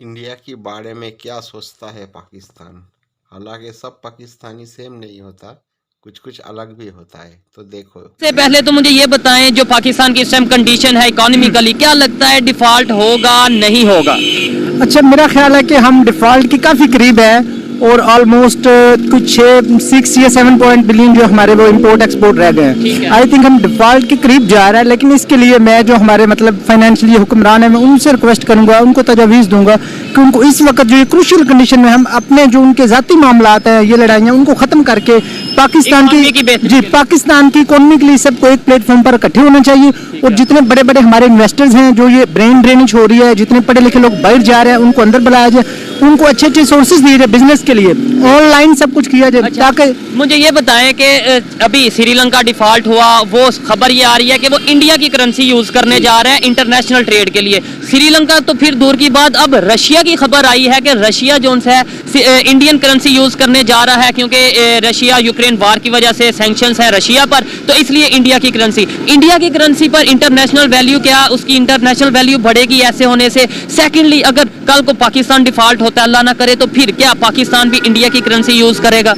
India के बारे में क्या सोचता है पाकिस्तान। हालांकि सब पाकिस्तानी सेम नहीं होता, कुछ कुछ अलग भी होता है। तो देखो, सबसे पहले तो मुझे ये बताएं, जो पाकिस्तान की इस टाइम कंडीशन है इकोनॉमिकली, क्या लगता है डिफॉल्ट होगा नहीं होगा? अच्छा, मेरा ख्याल है कि हम डिफॉल्ट के काफ़ी करीब है और ऑलमोस्ट कुछ 6 या 7 पॉइंट बिलियन जो हमारे वो इंपोर्ट एक्सपोर्ट रह गए हैं। आई थिंक हम डिफॉल्ट के करीब जा रहा है, लेकिन इसके लिए मैं जो हमारे मतलब फाइनेंशियली हुक्मरान है, मैं उनसे रिक्वेस्ट करूंगा, उनको तजावीज़ दूंगा कि उनको इस वक्त जो ये क्रूशियल कंडीशन में हम अपने जो उनके ज़ाती मामलात हैं, ये लड़ाइयाँ, उनको ख़त्म करके पाकिस्तान पाकिस्तान की इकोनॉमी के लिए सबको एक प्लेटफॉर्म पर इकट्ठे होना चाहिए। और जितने बड़े बड़े हमारे इन्वेस्टर्स हैं, जो ये ब्रेन ड्रेनेज हो रही है, जितने पढ़े लिखे लोग बाहर जा रहे हैं, उनको अंदर बुलाया जाए, उनको अच्छे अच्छे सोर्सेज दिए जाए बिजनेस के लिए, ऑनलाइन सब कुछ किया जाए। अच्छा, ताकि मुझे ये बताएं कि अभी श्रीलंका डिफॉल्ट हुआ, वो खबर ये आ रही है कि वो इंडिया की करेंसी यूज करने जा रहे हैं इंटरनेशनल ट्रेड के लिए। श्रीलंका तो फिर दूर की बात, अब रशिया की खबर आई है कि रशिया जो है इंडियन करेंसी यूज करने जा रहा है, क्योंकि रशिया यूक्रेन वार की वजह से सैंक्शंस है रशिया पर, तो इसलिए इंडिया की करेंसी पर इंटरनेशनल वैल्यू, क्या उसकी इंटरनेशनल वैल्यू बढ़ेगी ऐसे होने से? सेकेंडली, अगर कल को पाकिस्तान डिफॉल्ट होता है, अल्लाह ना करे, तो फिर क्या पाकिस्तान भी इंडिया की करेंसी यूज करेगा?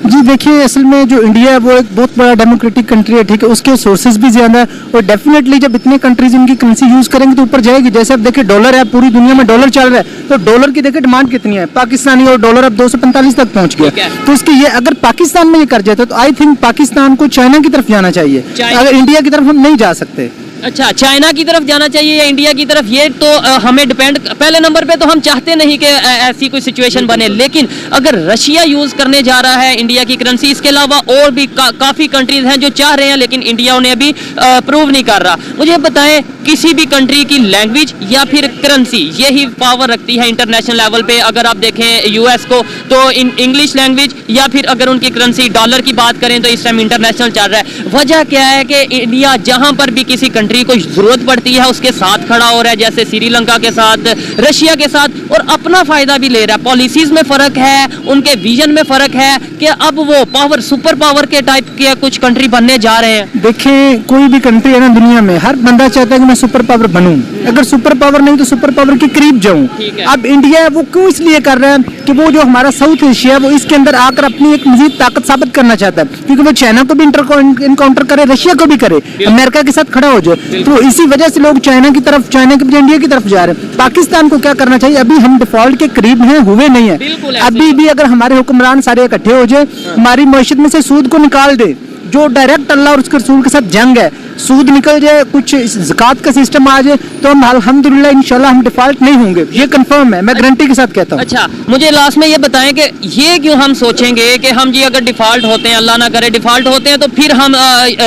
जी देखिए, असल में जो इंडिया है वो एक बहुत बड़ा डेमोक्रेटिक कंट्री है, ठीक है, उसके सोर्सेज भी ज्यादा है और डेफिनेटली जब इतने कंट्रीज इनकी करेंसी यूज करेंगे तो ऊपर जाएगी। जैसे अब देखिए डॉलर है, पूरी दुनिया में डॉलर चल रहा है, तो डॉलर की देखिए डिमांड कितनी है पाकिस्तानी, और डॉलर अब 245 तक पहुंच गया। तो इसकी ये अगर पाकिस्तान में ये कर जाता तो आई थिंक पाकिस्तान को चाइना की तरफ जाना चाहिए, अगर इंडिया की तरफ हम नहीं जा सकते। अच्छा, चाइना की तरफ जाना चाहिए या इंडिया की तरफ, ये तो हमें डिपेंड, पहले नंबर पे तो हम चाहते नहीं कि ऐसी कोई सिचुएशन बने, लेकिन अगर रशिया यूज करने जा रहा है इंडिया की करेंसी, इसके अलावा और भी काफी कंट्रीज हैं जो चाह रहे हैं, लेकिन इंडिया उन्हें अभी प्रूव नहीं कर रहा। मुझे बताएं, किसी भी कंट्री की लैंग्वेज या फिर करेंसी यही पावर रखती है इंटरनेशनल लेवल पे? अगर आप देखें यूएस को, तो इंग्लिश लैंग्वेज, या फिर अगर उनकी करेंसी डॉलर की बात करें तो इस टाइम इंटरनेशनल चल रहा है। वजह क्या है कि इंडिया जहां पर भी किसी कंट्री को जरूरत पड़ती है उसके साथ खड़ा हो रहा है, जैसे श्रीलंका के साथ, रशिया के साथ, और अपना फायदा भी ले रहा है। पॉलिसीज में फर्क है, उनके विजन में फर्क है कि अब वो पावर, सुपर पावर के टाइप के कुछ कंट्री बनने जा रहे हैं। देखिए, कोई भी कंट्री है ना दुनिया में, हर बंदा चाहता है कि मैं सुपर पावर बनूं, अगर सुपर पावर नहीं तो सुपर पावर के करीब जाऊं। अब इंडिया वो क्यों इसलिए कर रहा है कि वो जो हमारा साउथ एशिया, वो इसके अंदर आकर अपनी एक मजीद ताकत साबित करना चाहता है, क्योंकि वो चाइना को भी इनकाउंटर करे, रशिया को भी करे, अमेरिका के साथ खड़ा हो जाए। तो इसी वजह से लोग चाइना की तरफ, चाइना के बजाय इंडिया की तरफ जा रहे हैं। पाकिस्तान को क्या करना चाहिए? अभी हम डिफॉल्ट के करीब हैं, हुए नहीं है, अभी भी अगर हमारे हुक्मरान सारे इकट्ठे हो जाए, हमारी मईशत में से सूद को निकाल दे, जो डायरेक्ट अल्लाह और उसके रसूल के साथ जंग है, सूद निकल जाए, कुछ ज़कात का सिस्टम आ जाए, तो हम अल्हम्दुलिल्लाह इंशाल्लाह हम डिफॉल्ट नहीं होंगे, ये कंफर्म है, मैं गारंटी के साथ कहता हूँ। अच्छा, मुझे लास्ट में ये बताएं कि ये क्यों हम सोचेंगे कि हम जी अगर डिफॉल्ट होते हैं, अल्लाह ना करे डिफॉल्ट होते हैं, तो फिर हम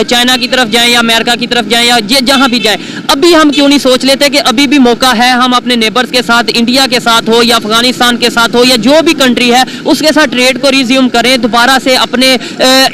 चाइना की तरफ जाएं या अमेरिका की तरफ जाएं या जहां भी जाएं, अभी हम क्यों नहीं सोच लेते कि अभी भी मौका है, हम अपने नेबर्स के साथ, इंडिया के साथ हो या अफगानिस्तान के साथ हो या जो भी कंट्री है, उसके साथ ट्रेड को रिज्यूम करें, दोबारा से अपने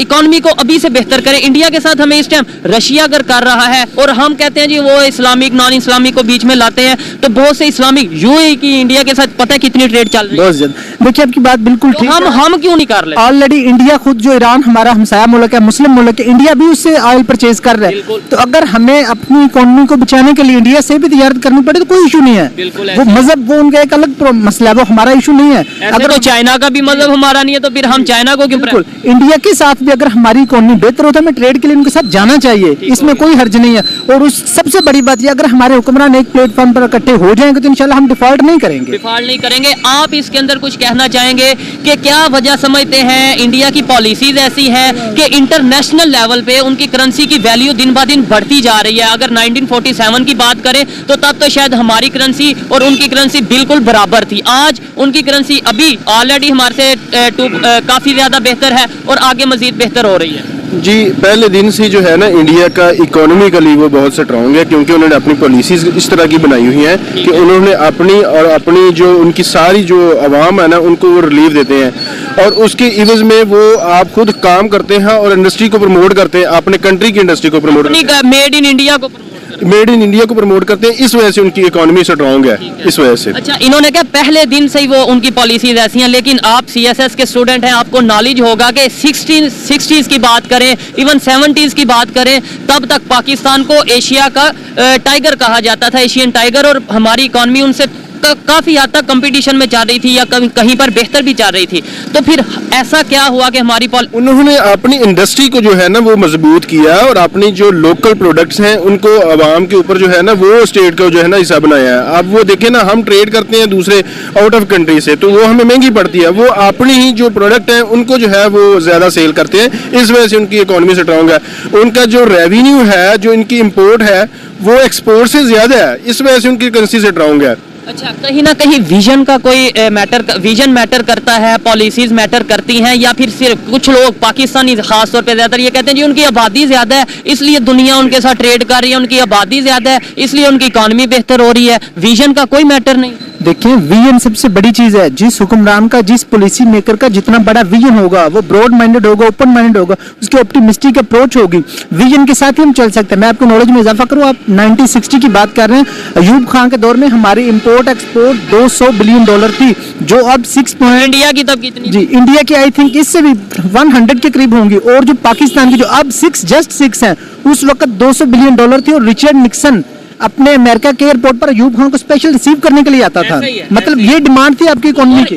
इकोनॉमी को अभी से बेहतर करें। इंडिया के साथ हमें इस टाइम रशिया अगर कर रहा है और हम कहते हैं जी वो इस्लामिक नॉन इस्लामिक को बीच में लाते हैं, तो बहुत से इस्लामिक यूएई की इंडिया के साथ पता है कितनी ट्रेड चल रही है, बहुत ज्यादा। देखिए, आपकी बात बिल्कुल ठीक है, हम क्यों नहीं कर लेते? ऑलरेडी इंडिया खुद, जो ईरान हमारा हमसाया मुल्क है, मुस्लिम मुल्क है, इंडिया भी उससे ऑयल परचेज कर रहा है। तो अगर हमें अपनी इकोनॉमी को बचाने के लिए इंडिया से भी तिजारत करनी पड़े तो कोई इशू नहीं है। वो मजहब, वो उनका एक अलग मसला है, वो हमारा इशू नहीं है। अगर तो चाइना का भी मजहब हमारा नहीं है, तो फिर हम चाइना को क्यों? बिल्कुल, इंडिया के साथ भी अगर हमारी इकोनॉमी बेहतर होता है, हमें ट्रेड के लिए उनके साथ जाना चाहिए, इसमें कोई हर्ज नहीं है। और उस सबसे बड़ी बात ये, अगर हमारे हुक्मरान एक प्लेटफॉर्म पर इकट्ठे हो जाएंगे तो इंशाल्लाह हम डिफॉल्ट नहीं करेंगे। आप इसके अंदर कुछ कहना चाहेंगे कि क्या वजह समझते हैं इंडिया की पॉलिसीज ऐसी हैं कि इंटरनेशनल लेवल पे उनकी करेंसी की वैल्यू दिन ब दिन बढ़ती जा रही है? अगर 1947 की बात करें तो तब तो शायद हमारी करेंसी और उनकी करेंसी बिल्कुल बराबर थी। आज उनकी करेंसी अभी ऑलरेडी हमारे से काफी ज्यादा बेहतर है और आगे मजीद बेहतर हो रही है। जी, पहले दिन से जो है ना, इंडिया का इकोनॉमिकली वो बहुत स्ट्रांग है, क्योंकि उन्होंने अपनी पॉलिसीज इस तरह की बनाई हुई हैं कि उन्होंने अपनी जो उनकी सारी जो आवाम है ना, उनको वो रिलीफ देते हैं, और उसके इवज में वो आप खुद काम करते हैं और इंडस्ट्री को प्रमोट करते हैं, अपने कंट्री की इंडस्ट्री को प्रमोट करते हैं, मेड इन इंडिया को प्रमोट करते हैं। इस वजह से उनकी इकोनॉमी स्ट्रांग है, इस वजह से। अच्छा, इन्होंने क्या पहले दिन से ही वो उनकी पॉलिसीज ऐसी हैं, लेकिन आप सीएसएस के स्टूडेंट हैं, आपको नॉलेज होगा कि 60s की बात करें, इवन 70s की बात करें, तब तक पाकिस्तान को एशिया का टाइगर कहा जाता था, एशियन टाइगर, और हमारी इकोनॉमी उनसे काफी हद तक कंपटीशन में चल रही थी या कहीं पर बेहतर भी चल रही थी, तो फिर ऐसा क्या हुआ कि हमारी उन्होंने अपनी इंडस्ट्री को जो है ना वो मजबूत किया और अपनी जो लोकल प्रोडक्ट्स हैं उनको आवाम के ऊपर जो है ना वो स्टेट का जो है ना हिस्सा बनाया है। अब वो देखें ना, हम ट्रेड करते हैं दूसरे आउट ऑफ कंट्री से, तो वो हमें महंगी पड़ती है, वो अपनी ही जो प्रोडक्ट है उनको जो है वो ज्यादा सेल करते हैं, इस वजह से उनकी इकोनॉमी स्ट्रांग है। उनका जो रेवेन्यू है, जो इनकी इंपोर्ट है, वो एक्सपोर्ट से ज्यादा है, इस वजह से उनकी करेंसी स्ट्रांग है। अच्छा, कहीं ना कहीं विजन का कोई विजन मैटर करता है, पॉलिसीज मैटर करती हैं, या फिर सिर्फ कुछ लोग पाकिस्तानी खास तौर पे ज्यादातर ये कहते हैं जी उनकी आबादी ज्यादा है इसलिए दुनिया उनके साथ ट्रेड कर रही है, उनकी आबादी ज्यादा है इसलिए उनकी इकोनॉमी बेहतर हो रही है, विजन का कोई मैटर नहीं? देखिए, विजन सबसे बड़ी चीज है। जिस हुक्मरान का, जिस पॉलिसी मेकर का जितना बड़ा विजन होगा, वो ब्रॉड माइंडेड होगा, ओपन माइंडेड होगा, उसकी ऑप्टिमिस्टिक अप्रोच होगी, विजन के साथ ही हम चल सकते हैं। मैं आपको नॉलेज में इजाफा करूं, आप 1960 की बात कर रहे हैं, अयूब खान के दौर में हमारी इंपोर्ट एक्सपोर्ट $200 बिलियन थी, जो अब 6 इंडिया की तब कितनी? जी, इंडिया की आई थिंक इससे भी 100 के करीब होंगी, और जो पाकिस्तान की जो अब 6 है, उस वक्त $200 बिलियन थी। और रिचर्ड निक्सन अपने अमेरिका के एयरपोर्ट पर अयूब खान को स्पेशल रिसीव करने के लिए आता था। मतलब ये डिमांड थी आपकी इकोनॉमी की।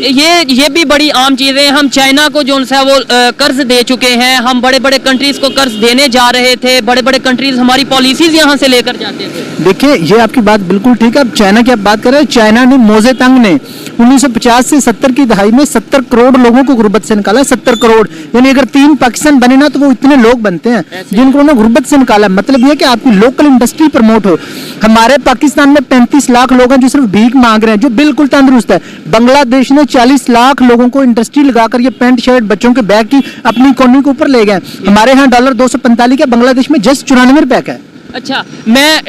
ये भी बड़ी आम चीजें, हम चाइना को जो है वो कर्ज दे चुके हैं, हम बड़े बड़े कंट्रीज को कर्ज देने जा रहे थे, बड़े बड़े कंट्रीज हमारी पॉलिसीज यहाँ से लेकर जाते थे। देखिए, ये आपकी बात बिल्कुल ठीक है। अब चाइना की आप बात कर रहे हैं, चाइना ने, मोजेतंग ने 1950 से 70 की दहाई में 70 करोड़ लोगों को गुर्बत से निकाला। 70 करोड़, यानी अगर 3 पाकिस्तान बने ना तो वो इतने लोग बनते हैं जिनको उन्होंने गुर्बत से निकाला। मतलब ये कि आपकी लोकल इंडस्ट्री प्रमोट हो। हमारे पाकिस्तान में 35 लाख लोग हैं जो सिर्फ भीख मांग रहे हैं, जो बिल्कुल तंदुरुस्त है। बांग्लादेश ने 40 लाख लोगों को इंडस्ट्री लगाकर ये पैंट शर्ट, बच्चों के बैग की अपनी इकोनॉमी के ऊपर ले गए। हमारे यहाँ डॉलर 245 है, बांग्लादेश में जस्ट 94 रुपए का है। अच्छा,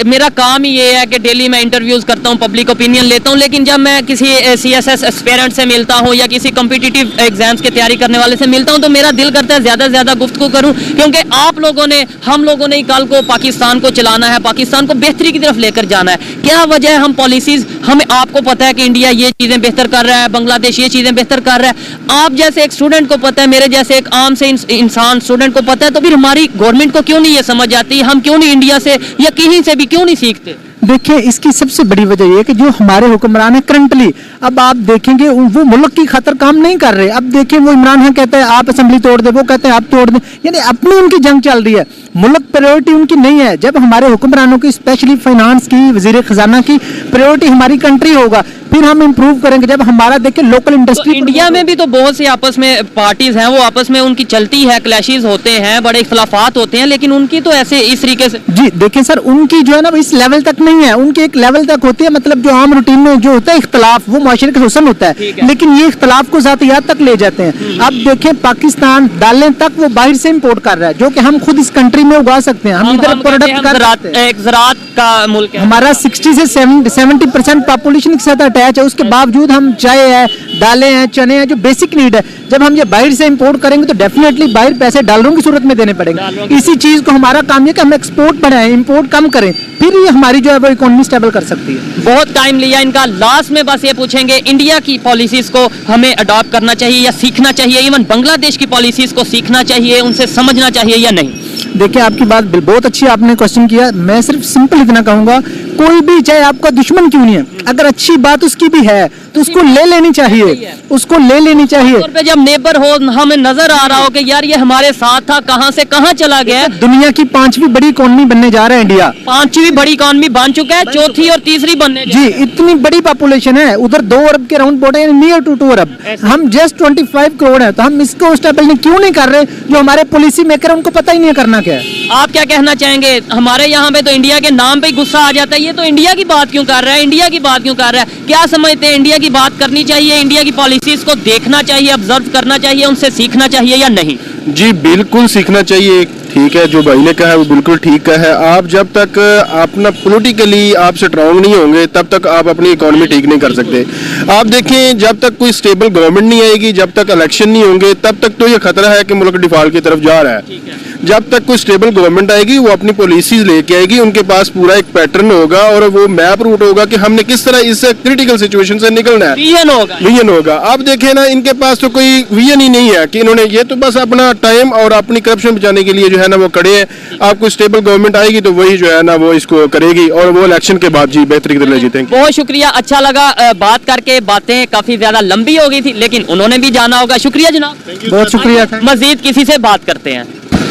मेरा काम ही ये है कि डेली मैं इंटरव्यूज करता हूँ, पब्लिक ओपिनियन लेता हूँ, लेकिन जब मैं किसी CSS एस्पिरेंट से मिलता हूँ या किसी कॉम्पिटिटिव एग्जाम्स की तैयारी करने वाले से मिलता हूँ तो मेरा दिल करता है ज़्यादा से ज़्यादा गुफ्तगू करूँ, क्योंकि आप लोगों ने, हम लोगों ने ही कल को पाकिस्तान को चलाना है, पाकिस्तान को बेहतरी की तरफ लेकर जाना है। क्या वजह है हम पॉलिसीज, हमें, आपको पता है कि इंडिया ये चीज़ें बेहतर कर रहा है, बांग्लादेश ये चीज़ें बेहतर कर रहा है, आप जैसे एक स्टूडेंट को पता है, मेरे जैसे एक आम से इंसान स्टूडेंट को पता है, तो फिर हमारी गवर्नमेंट को क्यों नहीं ये समझ आती? हम क्यों नहीं इंडिया से या कहीं से भी क्यों नहीं सीखते? देखिए, इसकी सबसे बड़ी वजह यह है कि जो हमारे हुक्मरान है करंटली, अब आप देखेंगे वो मुल्क की खातिर काम नहीं कर रहे। अब देखिए, वो इमरान खान कहते हैं आप असेंबली तोड़ दे, वो कहते हैं आप तोड़ दे, यानी अपनी उनकी जंग चल रही है, मुल्क प्रायोरिटी उनकी नहीं है। जब हमारे हुक्मरानों की, स्पेशली फाइनेंस की, वजीर खजाना की प्रायोरिटी हमारी कंट्री होगा, फिर हम इंप्रूव करेंगे। जब हमारा देखिए लोकल इंडस्ट्री, तो इंडिया में भी तो बहुत सी आपस में पार्टीज हैं, वो आपस में उनकी चलती है, क्लैशेस होते हैं, बड़े इख्तलाफात होते हैं, लेकिन उनकी तो ऐसे इस तरीके से, जी देखिए सर, उनकी जो है ना इस लेवल तक नहीं है, उनकी एक लेवल तक होती है। मतलब जो आम रूटीन में जो होता है इख्तलाफ, वो माशरे का हुस्न होता है, लेकिन ये इख्तलाफ को ज़ातियात तक ले जाते हैं। अब देखें, पाकिस्तान दालें तक वो बाहर से इंपोर्ट कर रहा है, जो कि हम खुद इस कंट्री में उगा सकते हैं। हम इधर प्रोडक्ट कर रहे हैं, एक ज़राअत का मुल्क है हमारा। 60 से 70% पॉपुलेशन के साथ अटैच है, उसके बावजूद हम चाय है, दालें हैं, चने हैं, जो बेसिक नीड है, जब हम ये बाहर से इंपोर्ट करेंगे तो डेफिनेटली बाहर पैसे डॉलरों की सूरत में देने पड़ेंगे। इसी चीज को हमारा काम ये कि हम एक्सपोर्ट बढ़ाएं, इंपोर्ट कम करें, फिर ये हमारी जो है वो इकोनॉमी स्टेबल कर सकती है। बहुत टाइम लिया इनका, लास्ट में बस ये पूछेंगे, इंडिया की पॉलिसीज को हमें अडॉप्ट करना चाहिए या सीखना चाहिए, इवन बांग्लादेश की पॉलिसीज को सीखना चाहिए, उनसे समझना चाहिए या नहीं? देखिए, आपकी बात बहुत अच्छी, आपने क्वेश्चन किया। मैं सिर्फ सिंपल इतना कहूंगा, कोई भी चाहे आपका दुश्मन क्यों नहीं है, अगर अच्छी बात उसकी भी है तो उसको ले लेनी चाहिए, उसको ले लेनी चाहिए। पे जब नेबर हो, हमें नजर आ रहा हो कि यार ये हमारे साथ था, कहां से कहां चला गया। दुनिया की 5वीं बड़ी इकोनॉमी बनने जा रहा है इंडिया, 5वीं बड़ी इकोनॉमी बन चुका है, चौथी और तीसरी बनने जी। इतनी बड़ी पॉपुलेशन है, उधर 2 अरब के राउंड बोर्ड है, नियर टू 2 अरब, हम जस्ट 25 करोड़ है, तो हम इसको स्टेबल क्यों नहीं कर रहे? जो हमारे पॉलिसी मेकर उनको पता ही नहीं है करना क्या है। आप क्या कहना चाहेंगे? हमारे यहाँ पे तो इंडिया के नाम पे गुस्सा आ जाता है, ये तो इंडिया की बात क्यों कर रहा है, इंडिया की बात क्यों कर रहा है? क्या समझते हैं, इंडिया की बात करनी चाहिए, इंडिया की पॉलिसीज को देखना चाहिए, ऑब्जर्व करना चाहिए, उनसे सीखना चाहिए या नहीं? जी बिल्कुल सीखना चाहिए। ठीक है, जो भाई ने कहा है वो बिल्कुल ठीक है। आप जब तक अपना पॉलिटिकली आप स्ट्रांग नहीं होंगे तब तक आप अपनी इकोनॉमी ठीक नहीं कर सकते। आप देखें, जब तक कोई स्टेबल गवर्नमेंट नहीं आएगी, जब तक इलेक्शन नहीं होंगे, तब तक तो ये खतरा है कि मुल्क डिफॉल्ट की तरफ जा रहा है। जब तक कोई स्टेबल गवर्नमेंट आएगी, वो अपनी पॉलिसीज लेके आएगी, उनके पास पूरा एक पैटर्न होगा और वो मैप रूट होगा कि हमने किस तरह इस क्रिटिकल सिचुएशन से निकलना है। विजन होगा। आप देखें ना, इनके पास तो कोई विजन ही नहीं है कि इन्होंने, ये तो बस अपना टाइम और अपनी करप्शन बचाने के लिए जो है है ना वो कड़े हैं। आपको स्टेबल गवर्नमेंट आएगी तो वही जो है ना वो इसको करेगी और वो इलेक्शन के बाद जी बेहतरी की तरह जीतेंगे। बहुत शुक्रिया, अच्छा लगा बात करके। बातें काफी ज्यादा लंबी हो गई थी लेकिन उन्होंने भी जाना होगा। शुक्रिया जनाब, बहुत शुक्रिया। मजीद किसी से बात करते हैं।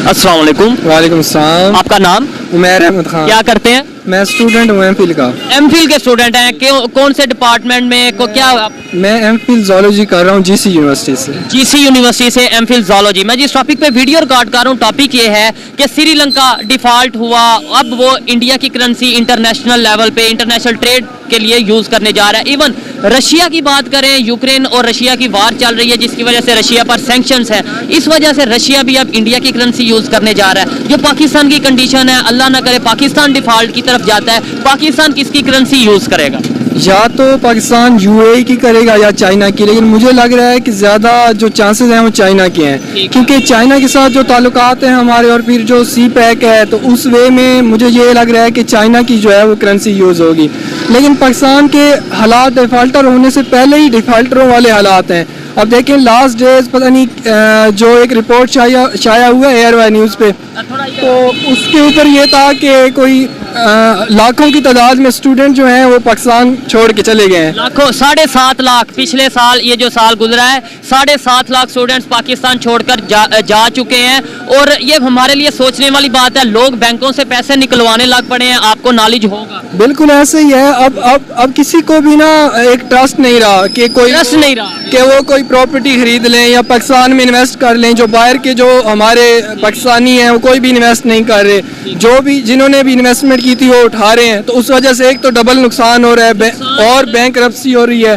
अस्सलाम वालेकुम। वालेकुम सलाम। आपका नाम? उमैर अहमद खान। क्या करते हैं? मैं स्टूडेंट हूँ एमफिल का। एमफिल के स्टूडेंट हैं, कौन से डिपार्टमेंट में क्या? मैं एमफिल ज़ूलॉजी कर रहा हूँ जीसी यूनिवर्सिटी से। जीसी यूनिवर्सिटी से एमफिल ज़ूलॉजी। मैं जिस टॉपिक पे वीडियो रिकॉर्ड कर रहा हूँ टॉपिक ये है कि श्रीलंका डिफॉल्ट हुआ, अब वो इंडिया की करेंसी इंटरनेशनल लेवल पे इंटरनेशनल ट्रेड के लिए यूज करने जा रहा है। इवन रशिया की बात करें, यूक्रेन और रशिया की वार चल रही है जिसकी वजह से रशिया पर सैंक्शंस है, इस वजह से रशिया भी अब इंडिया की करेंसी यूज करने जा रहा है। जो पाकिस्तान की कंडीशन है, अल्लाह ना करे पाकिस्तान डिफॉल्ट की तरफ जाता है, पाकिस्तान किसकी करेंसी यूज करेगा? या तो पाकिस्तान यूएई की करेगा या चाइना की, लेकिन मुझे लग रहा है कि ज़्यादा जो चांसेस हैं वो चाइना के हैं, क्योंकि चाइना के साथ जो ताल्लुकात हैं हमारे और फिर जो सी पैक है तो उस वे में मुझे ये लग रहा है कि चाइना की जो है वो करेंसी यूज़ होगी। लेकिन पाकिस्तान के हालात डिफ़ाल्टर होने से पहले ही डिफ़ाल्टरों वाले हालात हैं। अब देखें लास्ट डेज पता नहीं जो एक रिपोर्ट शाया हुआ है एयरवाई न्यूज़ पे, तो उसके ऊपर ये था कि कोई लाखों की तादाद में स्टूडेंट जो हैं वो पाकिस्तान छोड़ के चले गए हैं। लाखों, 7.5 लाख पिछले साल, ये जो साल गुजरा है 7.5 लाख स्टूडेंट्स पाकिस्तान छोड़कर जा चुके हैं। और ये हमारे लिए सोचने वाली बात है, लोग बैंकों से पैसे निकलवाने लग पड़े हैं, आपको नॉलेज होगा। बिल्कुल ऐसे ही है। अब किसी को भी ना एक ट्रस्ट नहीं रहा कि कोई ट्रस्ट नहीं रहा कि वो कोई प्रॉपर्टी खरीद लें या पाकिस्तान में इन्वेस्ट कर लें। जो बाहर के जो हमारे पाकिस्तानी हैं वो कोई भी इन्वेस्ट नहीं कर रहे, जो भी जिन्होंने भी इन्वेस्टमेंट की थी वो उठा रहे हैं, तो उस वजह से एक तो डबल नुकसान हो रहा है और बैंकरप्सी हो रही है।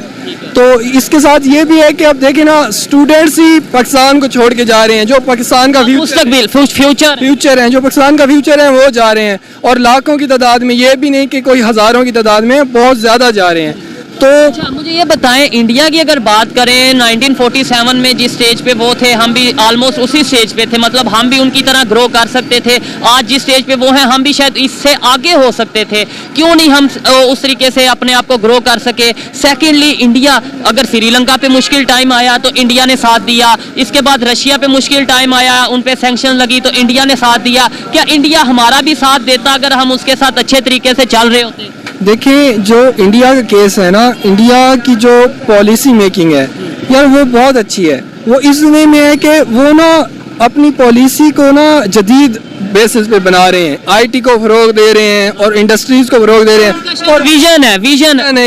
तो इसके साथ ये भी है कि अब देखें ना स्टूडेंट्स ही पाकिस्तान को छोड़ के जा रहे हैं, जो पाकिस्तान का फ्यूचर है, जो पाकिस्तान का फ्यूचर है वो जा रहे हैं, और लाखों की तादाद में, ये भी नहीं कि कोई हज़ारों की तादाद में, बहुत ज़्यादा जा रहे हैं। तो अच्छा, मुझे ये बताएं, इंडिया की अगर बात करें 1947 में जिस स्टेज पे वो थे, हम भी ऑलमोस्ट उसी स्टेज पे थे, मतलब हम भी उनकी तरह ग्रो कर सकते थे। आज जिस स्टेज पे वो हैं हम भी शायद इससे आगे हो सकते थे, क्यों नहीं हम उस तरीके से अपने आप को ग्रो कर सके? सेकेंडली, इंडिया अगर श्रीलंका पे मुश्किल टाइम आया तो इंडिया ने साथ दिया, इसके बाद रशिया पे मुश्किल टाइम आया, उन पे सैंक्शन लगी तो इंडिया ने साथ दिया। क्या इंडिया हमारा भी साथ देता अगर हम उसके साथ अच्छे तरीके से चल रहे होते? देखिए, जो इंडिया का केस है ना, इंडिया की जो पॉलिसी मेकिंग है यार वो बहुत अच्छी है। वो इस वे में है कि वो ना अपनी पॉलिसी को ना जदीद बेसिस पे बना रहे हैं, आईटी को फरोग दे रहे हैं और इंडस्ट्रीज को फरोग दे रहे हैं। और विजन है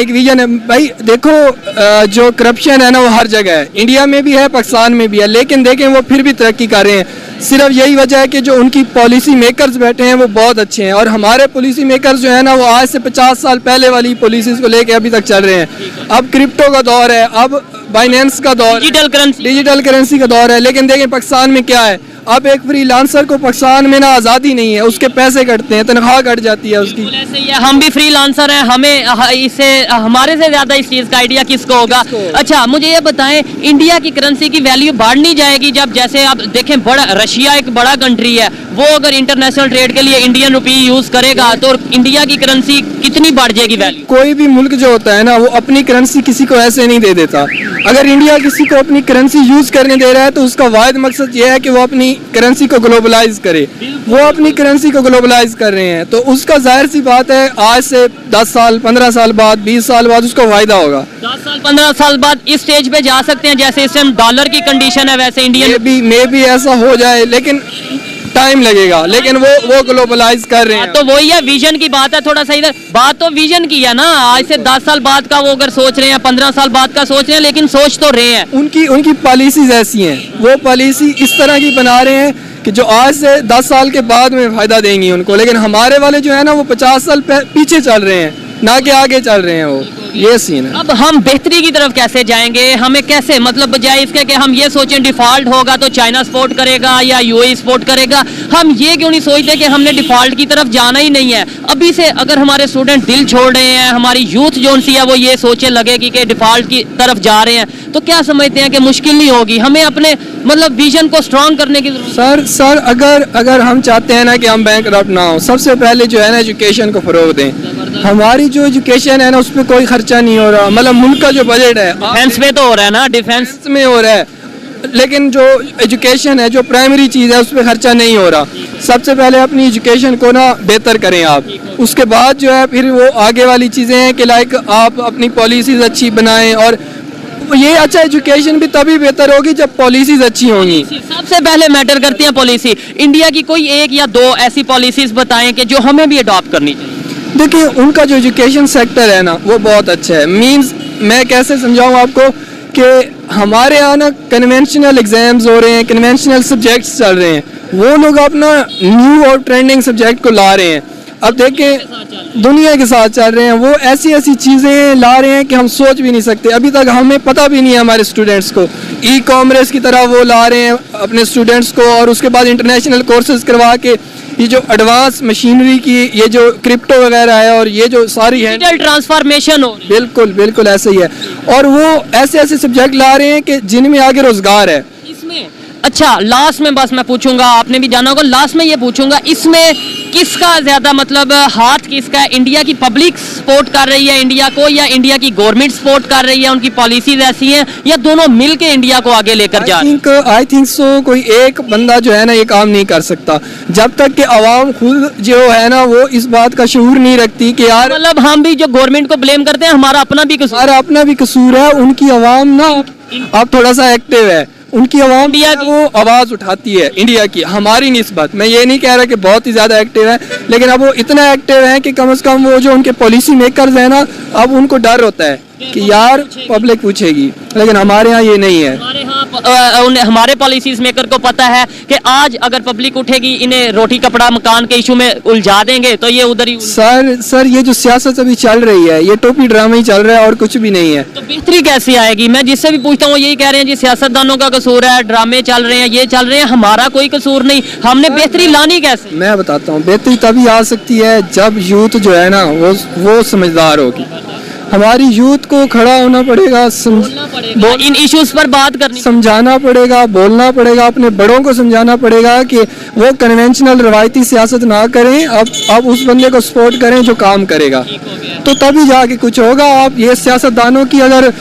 एक विजन है भाई। देखो जो करप्शन है ना वो हर जगह है, इंडिया में भी है, पाकिस्तान में भी है, लेकिन देखें वो फिर भी तरक्की कर रहे हैं। सिर्फ यही वजह है कि जो उनकी पॉलिसी मेकर्स बैठे हैं वो बहुत अच्छे हैं, और हमारे पॉलिसी मेकर्स जो है ना वो आज से 50 साल पहले वाली पॉलिसीज को लेके अभी तक चल रहे हैं। अब क्रिप्टो का दौर है, अब बाइनेंस का दौर, डिजिटल करेंसी का दौर है। लेकिन देखें पाकिस्तान में क्या है, अब एक फ्रीलांसर को पाकिस्तान में ना आज़ादी नहीं है, उसके पैसे कटते हैं, तनख्वाह कट जाती है उसकी। ऐसे ही है, हम भी फ्रीलांसर हैं, हमें इससे हमारे से ज़्यादा इस चीज़ का आइडिया किसको होगा? अच्छा, मुझे ये बताएं, इंडिया की करेंसी की वैल्यू बढ़नी जाएगी जब, जैसे आप देखें, बड़ा रशिया एक बड़ा कंट्री है, वो अगर इंटरनेशनल ट्रेड के लिए इंडियन रुपी यूज़ करेगा तो इंडिया की करेंसी कितनी बढ़ जाएगी वैल्यू? कोई भी मुल्क जो होता है ना वो अपनी करेंसी किसी को ऐसे नहीं दे देता। अगर इंडिया किसी को अपनी करेंसी यूज करने दे रहा है तो उसका वाहिद मकसद ये है कि वो अपनी करेंसी को ग्लोबलाइज करे। वो अपनी करेंसी को ग्लोबलाइज कर रहे हैं तो उसका जाहिर सी बात है आज से 10 साल 15 साल बाद 20 साल बाद उसको फायदा होगा। 10 साल 15 साल बाद इस स्टेज पे जा सकते हैं जैसे इस टाइम डॉलर की कंडीशन है, वैसे इंडियन में भी ऐसा हो जाए, लेकिन टाइम लगेगा, लेकिन वो ग्लोबलाइज कर रहे हैं। तो वही है, विजन की बात है। थोड़ा सा इधर बात तो विजन की है ना, आज से 10 साल बाद का वो अगर सोच रहे हैं, 15 साल बाद का सोच रहे हैं, लेकिन सोच तो रहे हैं। उनकी पॉलिसीज ऐसी हैं, वो पॉलिसी इस तरह की बना रहे हैं कि जो आज से 10 साल के बाद में फायदा देंगी उनको। लेकिन हमारे वाले जो है ना वो 50 साल पीछे चल रहे हैं, ना कि आगे चल रहे हैं। वो ये सीन है। अब हम बेहतरी की तरफ कैसे जाएंगे? हमें कैसे, मतलब बजाय इसके कि हम ये सोचें डिफॉल्ट होगा तो चाइना सपोर्ट करेगा या यूएई सपोर्ट करेगा, हम ये क्यों नहीं सोचते कि हमने डिफॉल्ट की तरफ जाना ही नहीं है? अभी से अगर हमारे स्टूडेंट दिल छोड़ रहे हैं, हमारी यूथ जो सी है वो ये सोचे लगेगी कि डिफॉल्ट की तरफ जा रहे हैं, तो क्या समझते हैं कि मुश्किल नहीं होगी? हमें अपने मतलब विजन को स्ट्रॉन्ग करने की जरूरत। सर अगर हम चाहते हैं ना कि हम बैंकरप्ट ना हो, सबसे पहले जो है ना एजुकेशन को फरोग दें। हमारी जो एजुकेशन है ना उस पर कोई खर्चा नहीं हो रहा, मतलब मुल्क का जो बजट है डिफेंस में तो हो रहा है ना, डिफेंस में हो रहा है। लेकिन जो एजुकेशन है, जो प्राइमरी चीज़ है, उस पर खर्चा नहीं हो रहा। सबसे पहले अपनी एजुकेशन को ना बेहतर करें आप, उसके बाद जो है फिर वो आगे वाली चीज़ें हैं कि लाइक आप अपनी पॉलिसीज़ अच्छी बनाएं, और ये अच्छा एजुकेशन भी तभी बेहतर होगी जब पॉलिसीज़ अच्छी होंगी। सबसे पहले मैटर करती है पॉलिसी। इंडिया की कोई एक या दो ऐसी पॉलिसीज बताएं कि जो हमें भी अडॉप्ट करनी चाहिए। देखिए, उनका जो एजुकेशन सेक्टर है ना वो बहुत अच्छा है। मींस मैं कैसे समझाऊं आपको कि हमारे यहाँ ना कन्वेंशनल एग्जाम्स हो रहे हैं, कन्वेंशनल सब्जेक्ट्स चल रहे हैं, वो लोग अपना न्यू और ट्रेंडिंग सब्जेक्ट को ला रहे हैं। अब देखें, दुनिया के साथ चल रहे हैं, वो ऐसी ऐसी चीज़ें ला रहे हैं कि हम सोच भी नहीं सकते। अभी तक हमें पता भी नहीं है हमारे स्टूडेंट्स को। ई कॉमर्स की तरह वो ला रहे हैं अपने स्टूडेंट्स को, और उसके बाद इंटरनेशनल कोर्सेज करवा के ये जो एडवांस मशीनरी की, ये जो क्रिप्टो वगैरह है, और ये जो सारी है डिजिटल ट्रांसफॉर्मेशन हो, बिल्कुल बिल्कुल ऐसे ही है। और वो ऐसे ऐसे सब्जेक्ट ला रहे हैं कि जिनमें आगे रोजगार है इसमें। अच्छा, लास्ट में बस मैं पूछूंगा, आपने भी जाना होगा, लास्ट में ये पूछूंगा, इसमें किसका ज्यादा मतलब हाथ किसका है? इंडिया की पब्लिक सपोर्ट कर रही है इंडिया को, या इंडिया की गवर्नमेंट सपोर्ट कर रही है, उनकी पॉलिसीज ऐसी हैं, या दोनों मिलके इंडिया को आगे लेकर जा रहे हैं? आई थिंक सो कोई एक बंदा जो है ना ये काम नहीं कर सकता जब तक कि आवाम खुद जो है ना वो इस बात का शऊर नहीं रखती कि यार, मतलब हम भी जो गवर्नमेंट को ब्लेम करते हैं, हमारा अपना भी कसूर। हमारा अपना भी कसूर है। उनकी आवाम ना अब थोड़ा सा एक्टिव है, उनकी आवाम भी है, वो आवाज़ उठाती है इंडिया की हमारी निस्बत। मैं ये नहीं कह रहा कि बहुत ही ज़्यादा एक्टिव है, लेकिन अब वो इतना एक्टिव है कि कम से कम वो जो उनके पॉलिसी मेकर्स हैं ना, अब उनको डर होता है कि यार पब्लिक पूछेगी, लेकिन हमारे यहाँ ये नहीं है। हमारे पॉलिसीज मेकर को पता है कि आज अगर पब्लिक उठेगी, इन्हें रोटी कपड़ा मकान के इशू में उलझा देंगे तो ये उधर ही। सर ये जो सियासत अभी चल रही है, ये टोपी ड्रामा ही चल रहा है और कुछ भी नहीं है। तो बेहतरी कैसे आएगी? मैं जिससे भी पूछता हूँ यही कह रहे हैं जी सियासतदानों का कसूर है, ड्रामे चल रहे हैं, ये चल रहे हैं, हमारा कोई कसूर नहीं। हमने बेहतरी लानी कैसे? मैं बताता हूँ, बेहतरी तभी आ सकती है जब यूथ जो है ना वो समझदार होगी। हमारी यूथ को खड़ा होना पड़ेगा, इन इश्यूज पर बात करनी, समझाना पड़ेगा, बोलना पड़ेगा, अपने बड़ों को समझाना पड़ेगा कि वो कन्वेंशनल रवायती सियासत ना करें, अब उस बंदे को सपोर्ट करें जो काम करेगा, तो तभी जाके कुछ होगा। आप ये सियासतदानों की अगर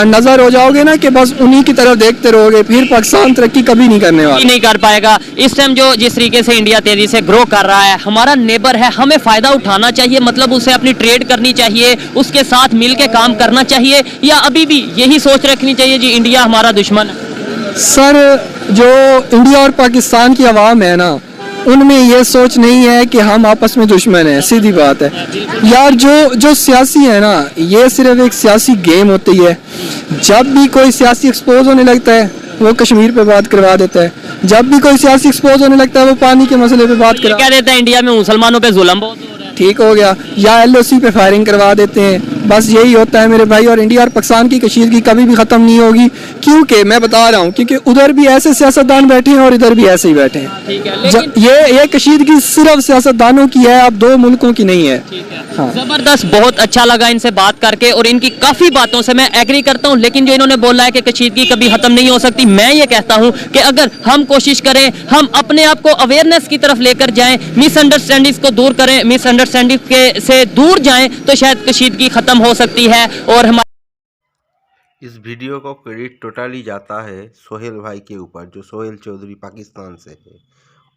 नजर हो जाओगे ना कि बस उन्हीं की तरफ देखते रहोगे, फिर पाकिस्तान तरक्की कभी नहीं करने वाला, नहीं कर पाएगा। इस टाइम जो जिस तरीके से इंडिया तेजी से ग्रो कर रहा है, हमारा नेबर है, हमें फायदा उठाना चाहिए, मतलब उसे अपनी ट्रेड करनी चाहिए, उसके साथ मिलके काम करना चाहिए, या अभी भी यही सोच रखनी चाहिए जी इंडिया हमारा दुश्मन है? सर जो इंडिया और पाकिस्तान की आवाम है ना, उनमें ये सोच नहीं है कि हम आपस में दुश्मन हैं, सीधी बात है यार। जो सियासी है ना, ये सिर्फ एक सियासी गेम होती है। जब भी कोई सियासी एक्सपोज होने लगता है वो कश्मीर पे बात करवा देता है, जब भी कोई सियासी एक्सपोज होने लगता है वो पानी के मसले पे बात करवा देता है, इंडिया में मुसलमानों पे जुल्म बहुत हो रहा है, ठीक हो गया, या LOC पे फायरिंग करवा देते हैं। बस यही होता है मेरे भाई। और इंडिया और पाकिस्तान की कशीदगी कभी भी ख़त्म नहीं होगी, क्योंकि मैं बता रहा हूँ, क्योंकि उधर भी ऐसे सियासतदान बैठे हैं और इधर भी ऐसे ही बैठे हैं। ठीक है, लेकिन ये कशीदगी सिर्फ सियासतदानों की है, अब दो मुल्कों की नहीं है। हाँ। जबरदस्त, बहुत अच्छा लगा इनसे बात करके, और इनकी काफी बातों से मैं एग्री करता हूं, लेकिन जो इन्होंने बोला है कि कशीदगी कभी खत्म नहीं हो सकती, मैं ये कहता हूं कि अगर हम कोशिश करें, हम अपने आप को अवेयरनेस की तरफ लेकर जाएं, मिसअंडरस्टैंडिंग्स को दूर करें, मिसअंडरस्टैंडिंग से दूर जाएं, तो शायद कशीदगी खत्म हो सकती है। और हमारे इस वीडियो को क्रेडिट टोटली जाता है सोहेल भाई के ऊपर, जो सोहेल चौधरी पाकिस्तान से है,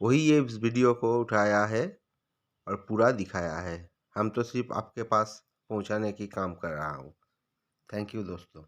वही ये इस वीडियो को उठाया है और पूरा दिखाया है। हम तो सिर्फ आपके पास पहुंचाने की काम कर रहा हूं। थैंक यू दोस्तों।